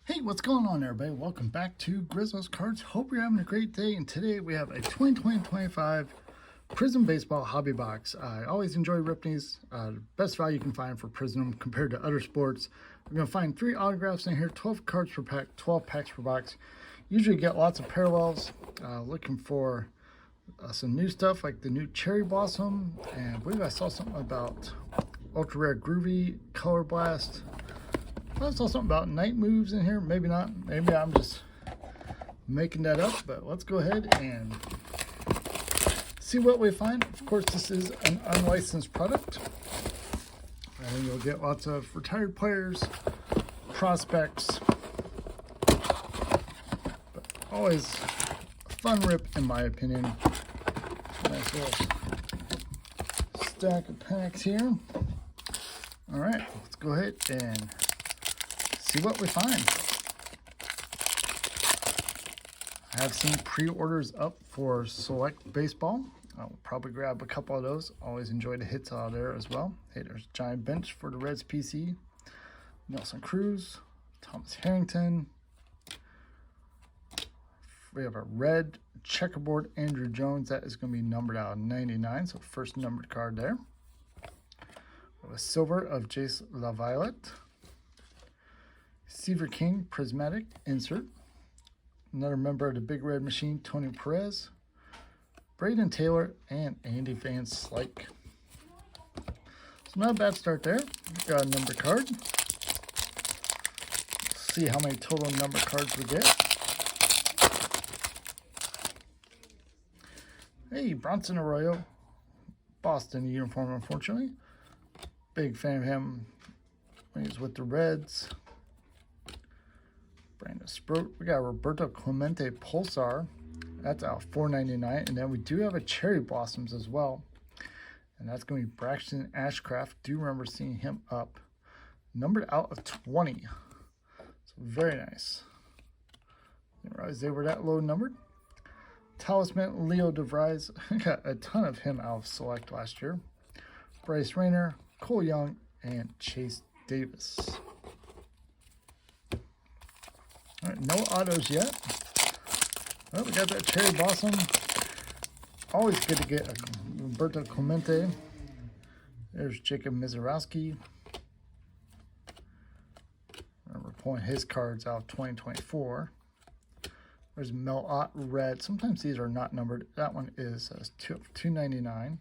Hey, what's going on everybody? Welcome back to Grizzo's Cards. Hope you're having a great day. And today we have a 2020-25 Prizm Baseball Hobby Box. I always enjoy ripping these. Best value you can find for Prizm compared to other sports. We're going to find 3 autographs in here, 12 cards per pack, 12 packs per box. Usually get lots of parallels. Looking for some new stuff like the new Cherry Blossom. And I believe I saw something about Ultra Rare Groovy, Color Blast. I saw something about night moves in here. Maybe not. Maybe I'm just making that up. But let's go ahead and see what we find. Of course, this is an unlicensed product. And you'll get lots of retired players, prospects. But always a fun rip, in my opinion. Nice little stack of packs here. All right, let's go ahead and see what we find. I have seen pre-orders up for Select Baseball. I'll probably grab a couple of those. Always enjoy the hits out there as well. Hey, there's Giant Bench for the Reds PC. Nelson Cruz, Thomas Harrington. We have a red checkerboard Andrew Jones. That is going to be numbered out of 99, so first numbered card there. We have a silver of Jace LaViolette. Seaver King Prismatic insert. Another member of the Big Red Machine, Tony Perez. Braden Taylor and Andy Van Slyke. So not a bad start there. Got a number card. Let's see how many total number cards we get. Hey, Bronson Arroyo. Boston uniform, unfortunately. Big fan of him when he's with the Reds. Brandon Sproat. We got Roberto Clemente Pulsar. That's out $4.99. And then we do have a Cherry Blossoms as well. And that's going to be Braxton Ashcraft. Do remember seeing him up. Numbered out of 20. So very nice. Didn't realize they were that low numbered. Talisman Leo DeVries. I got a ton of him out of Select last year. Bryce Rayner, Cole Young, and Chase Davis. All right, no autos yet. Well, we got that Cherry Blossom. Always good to get a Roberto Clemente. There's Jacob Mizorowski. We're pulling his cards out of 2024. There's Mel Ott Red. Sometimes these are not numbered. That one is $2.99.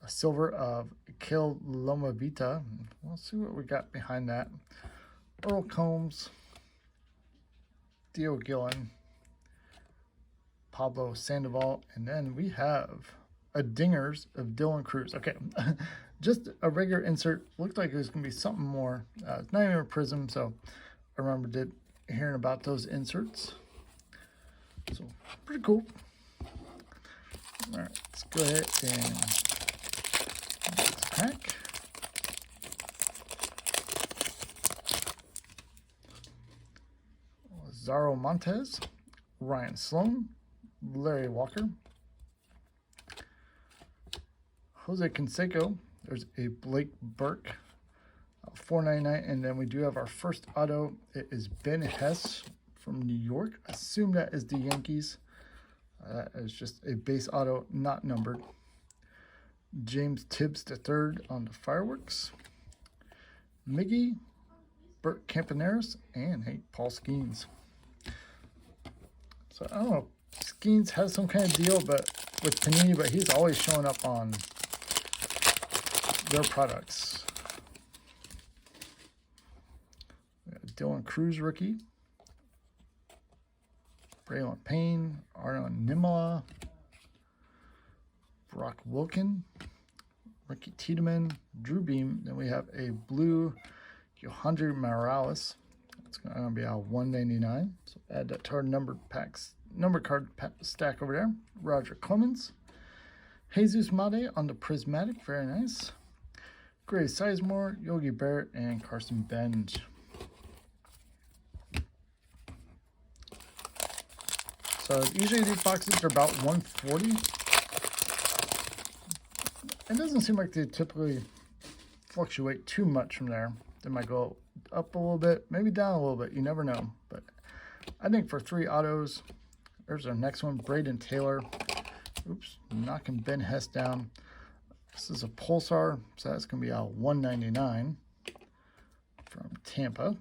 A silver of Kale Lomavita. We'll see what we got behind that. Earl Combs. Theo Gillen, Pablo Sandoval, and then we have a dingers of Dylan Cruz. Okay, just a regular insert. Looked like it was going to be something more. It's not even a Prizm, so I remember hearing about those inserts. So, pretty cool. All right, let's go ahead and let's pack. Zaro Montez, Ryan Sloan, Larry Walker, Jose Canseco. There's a Blake Burke, $4.99, and then we do have our first auto. It is Ben Hess from New York. I assume that is the Yankees. That is just a base auto, not numbered. James Tibbs III on the Fireworks. Miggy, Bert Campaneris, and hey, Paul Skeens. So I don't know, Skeens has some kind of deal but with Panini, but he's always showing up on their products. Dylan Cruz rookie. Braylon Payne, Arnon Nimala, Brock Wilkin, Ricky Tiedemann, Drew Beam. Then we have a blue Yohandry Morales. It's going to be out $1.99. So add that to our number card stack over there. Roger Clemens. Jesus Mate on the Prismatic. Very nice. Gray Sizemore, Yogi Berra, and Carson Benj. So usually these boxes are about $140. It doesn't seem like they typically fluctuate too much from there. They might go up a little bit, maybe down a little bit. You never know. But I think for 3 autos, there's our next one, Braden Taylor. Oops, knocking Ben Hess down. This is a Pulsar, so that's going to be out 199 from Tampa.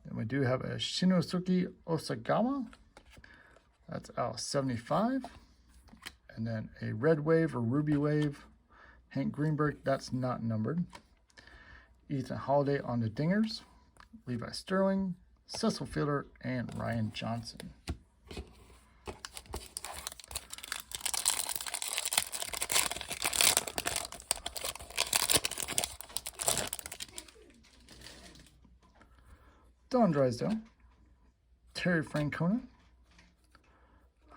Then we do have a Shinosuke Osagawa. That's out 75. And then a Red Wave or Ruby Wave, Hank Greenberg, that's not numbered. Ethan Holiday on the dingers. Levi Sterling, Cecil Fielder, and Ryan Johnson. Don Drysdale, Terry Francona,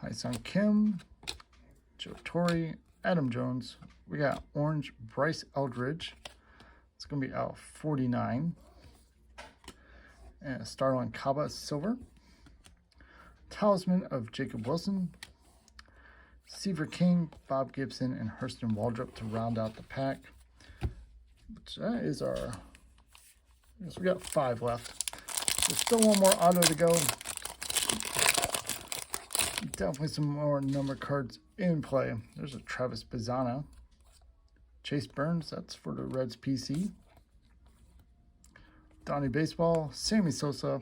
Hyesung Kim, Joe Torre, Adam Jones. We got orange Bryce Eldridge. It's going to be out 49. And Starlin Kaba silver. Talisman of Jacob Wilson. Seaver King, Bob Gibson, and Hurston Waldrop to round out the pack. Which that is our... I guess we got 5 left. There's still one more auto to go. Definitely some more number cards in play. There's a Travis Bazzana. Chase Burns, that's for the Reds PC. Donnie Baseball, Sammy Sosa.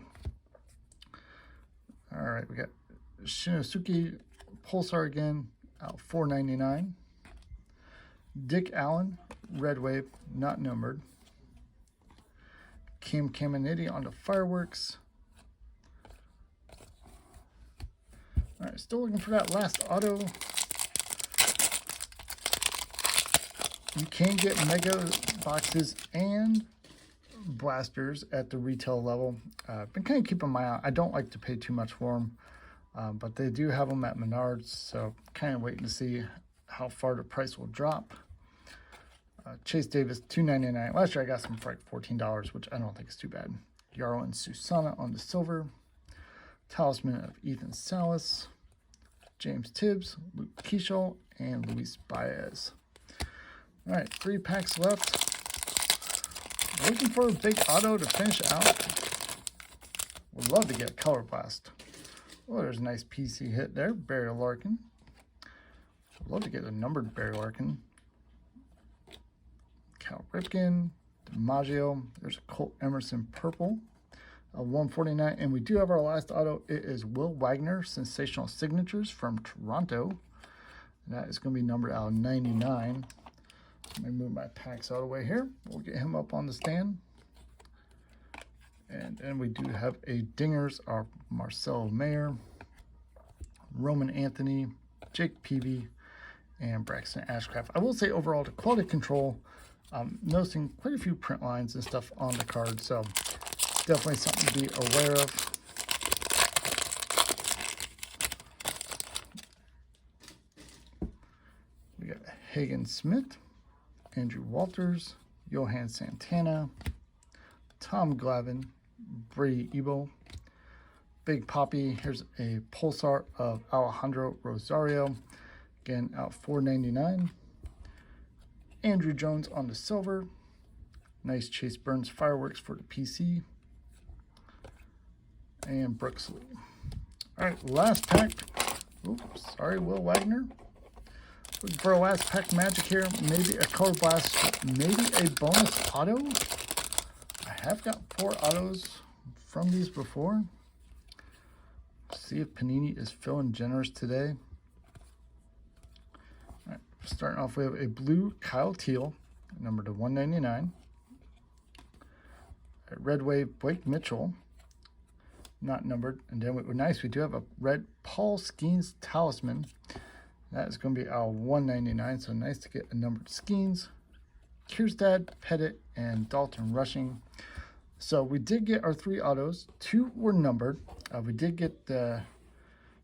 All right, we got Shinosuke Pulsar again, out 499. Dick Allen, Red Wave, not numbered. Kim Caminiti on the Fireworks. All right, still looking for that last auto. You can get mega boxes and blasters at the retail level. I've been kind of keeping my eye. I don't like to pay too much for them, but they do have them at Menards, so kind of waiting to see how far the price will drop. Chase Davis, $2.99. Last year I got some for like $14, which I don't think is too bad. Yarrow and Susana on the silver. Talisman of Ethan Salas. James Tibbs, Luke Keishel, and Luis Baez. All right, 3 packs left. Looking for a big auto to finish out. Would love to get a Color Blast. Oh, there's a nice PC hit there. Barry Larkin. Would love to get a numbered Barry Larkin. Cal Ripken, DiMaggio. There's a Colt Emerson purple, a 149, and we do have our last auto. It is Will Wagner, Sensational Signatures from Toronto. And that is going to be numbered out 99. Let me move my packs out of the way here. We'll get him up on the stand. And then we do have a dingers, our Marcelo Mayer, Roman Anthony, Jake Peavy, and Braxton Ashcraft. I will say overall, the quality control, noticing quite a few print lines and stuff on the card, so definitely something to be aware of. We got Hagen Smith, Andrew Walters, Johan Santana, Tom Glavine, Brady Ebo, Big Poppy. Here's a Pulsar of Alejandro Rosario, again out $4.99. Andrew Jones on the silver. Nice Chase Burns Fireworks for the PC. And Brooks Lee. All right, last pack. Oops, sorry, Will Wagner. Looking for a last pack magic here. Maybe a Color Blast, maybe a bonus auto. I have got 4 autos from these before. See if Panini is feeling generous today. All right, starting off, we have a blue Kyle Teal, numbered to 199. A red wave Blake Mitchell, not numbered. And then nice, we do have a red Paul Skeens Talisman. That is going to be our 199, so nice to get a numbered Skeens. Kierstad, Pettit, and Dalton Rushing. So we did get our 3 autos. 2 were numbered. We did get the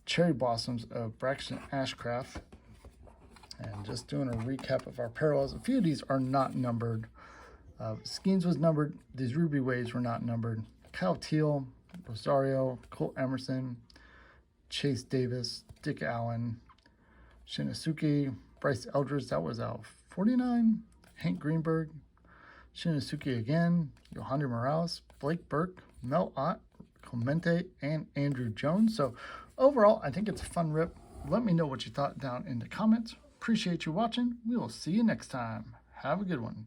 Cherry Blossoms of Braxton Ashcraft. And just doing a recap of our parallels. A few of these are not numbered. Skeens was numbered. These Ruby Waves were not numbered. Kyle Teal, Rosario, Colt Emerson, Chase Davis, Dick Allen, Shinosuke, Bryce Eldridge, that was out 49. Hank Greenberg, Shinosuke again, Yohander Morales, Blake Burke, Mel Ott, Clemente, and Andrew Jones. So overall, I think it's a fun rip. Let me know what you thought down in the comments. Appreciate you watching. We will see you next time. Have a good one.